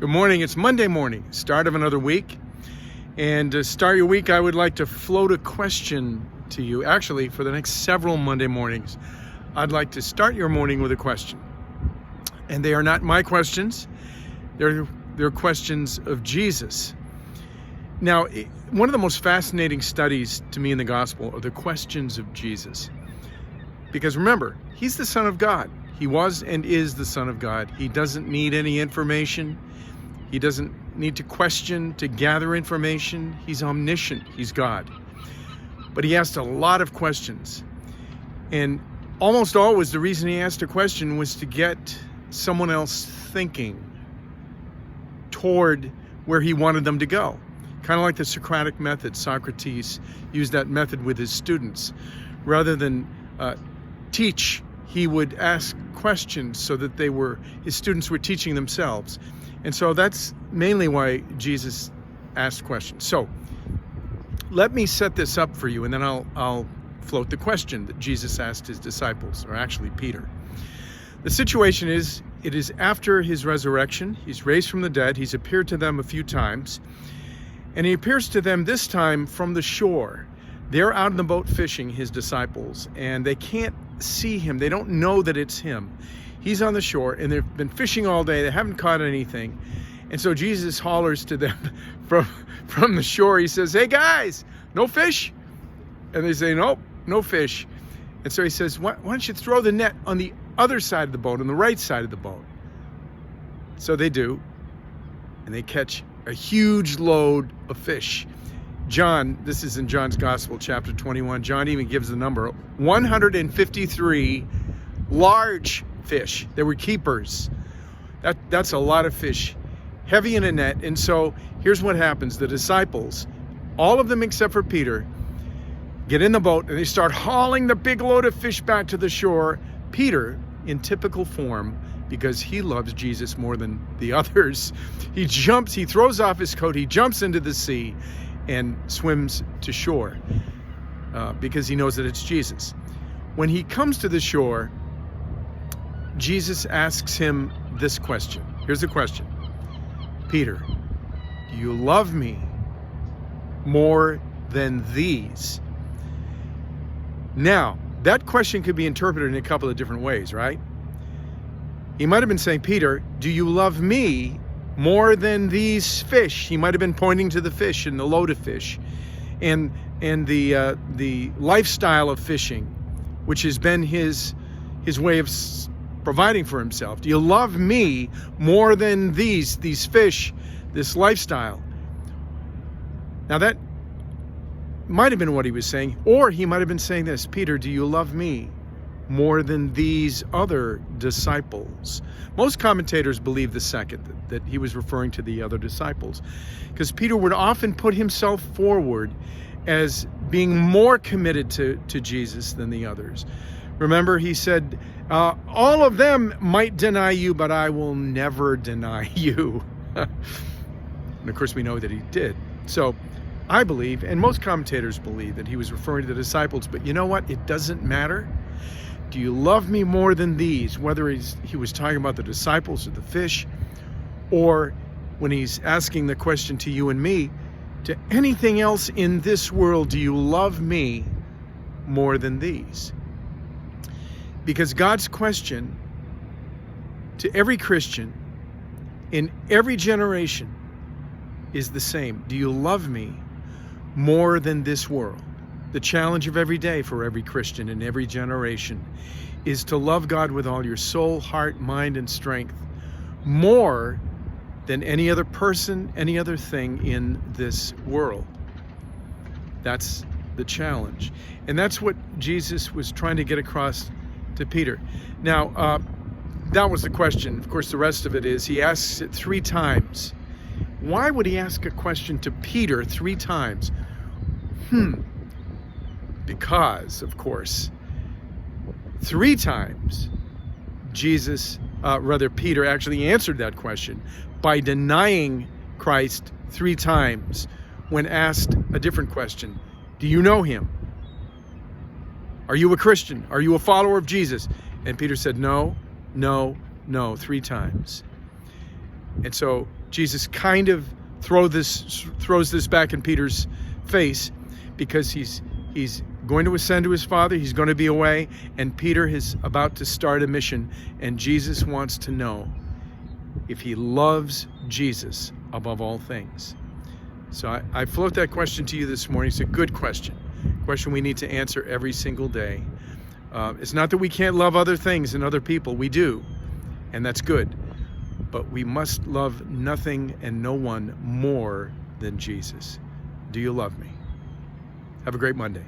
Good morning. It's Monday morning, start of another week. And to start your week, I would like to float a question to you. Actually, for the next several Monday mornings, I'd like to start your morning with a question. And they are not my questions. They're questions of Jesus. Now, one of the most fascinating studies to me in the gospel are the questions of Jesus. Because remember, he's the Son of God. He was and is the Son of God. He doesn't need any information. He doesn't need to question to gather information. He's omniscient. He's God. But he asked a lot of questions. And almost always the reason he asked a question was to get someone else thinking toward where he wanted them to go. Kind of like the Socratic method. Socrates used that method with his students. Rather than teach, he would ask questions so that his students were teaching themselves. And so that's mainly why Jesus asked questions. So let me set this up for you, and then I'll float the question that Jesus asked his disciples, or actually Peter. The situation is, it is after his resurrection. He's raised from the dead. He's appeared to them a few times. And he appears to them this time from the shore. They're out in the boat fishing, his disciples, and they can't see him. They don't know that it's him. He's on the shore, and they've been fishing all day. They haven't caught anything. And so Jesus hollers to them from the shore. He says, "Hey, guys, no fish?" And they say, "Nope, no fish." And so he says, why don't you throw the net on the other side of the boat, on the right side of the boat? So they do, and they catch a huge load of fish. John, this is in John's Gospel, chapter 21. John even gives the number, 153 large fish. They were keepers. That's a lot of fish, heavy in a net. And so here's what happens. The disciples, all of them except for Peter, get in the boat and they start hauling the big load of fish back to the shore. Peter, in typical form, because he loves Jesus more than the others, he throws off his coat, he jumps into the sea and swims to shore because he knows that it's Jesus. When he comes to the shore, Jesus asks him this question. Here's the question. "Peter, do you love me more than these?" Now, that question could be interpreted in a couple of different ways, right? He might have been saying, "Peter, do you love me more than these fish?" He might have been pointing to the fish and the load of fish and the lifestyle of fishing, which has been his way of providing for himself. Do you love me more than these fish, this lifestyle? Now that might have been what he was saying, or he might have been saying this: "Peter, do you love me more than these other disciples?" Most commentators believe the second, that he was referring to the other disciples, because Peter would often put himself forward as being more committed to Jesus than the others. Remember, he said, all of them might deny you, but I will never deny you. And of course, we know that he did. So I believe, and most commentators believe, that he was referring to the disciples. But you know what? It doesn't matter. Do you love me more than these? Whether he was talking about the disciples or the fish, or when he's asking the question to you and me, to anything else in this world, do you love me more than these? Because God's question to every Christian in every generation is the same. Do you love me more than this world? The challenge of every day for every Christian in every generation is to love God with all your soul, heart, mind, and strength, more than any other person, any other thing in this world. That's the challenge. And that's what Jesus was trying to get across to Peter. Now, that was the question. Of course, the rest of it is he asks it 3 times. Why would he ask a question to Peter 3 times? Because, of course, 3 times Peter actually answered that question by denying Christ 3 times when asked a different question. Do you know him? Are you a Christian? Are you a follower of Jesus? And Peter said, no, 3 times. And so Jesus kind of throws this back in Peter's face, because he's going to ascend to his Father. He's going to be away, and Peter is about to start a mission, and Jesus wants to know if he loves Jesus above all things. So I float that question to you this morning. It's a good question we need to answer every single day. It's not that we can't love other things and other people. We do, and that's good. But we must love nothing and no one more than Jesus. Do you love me? Have a great Monday.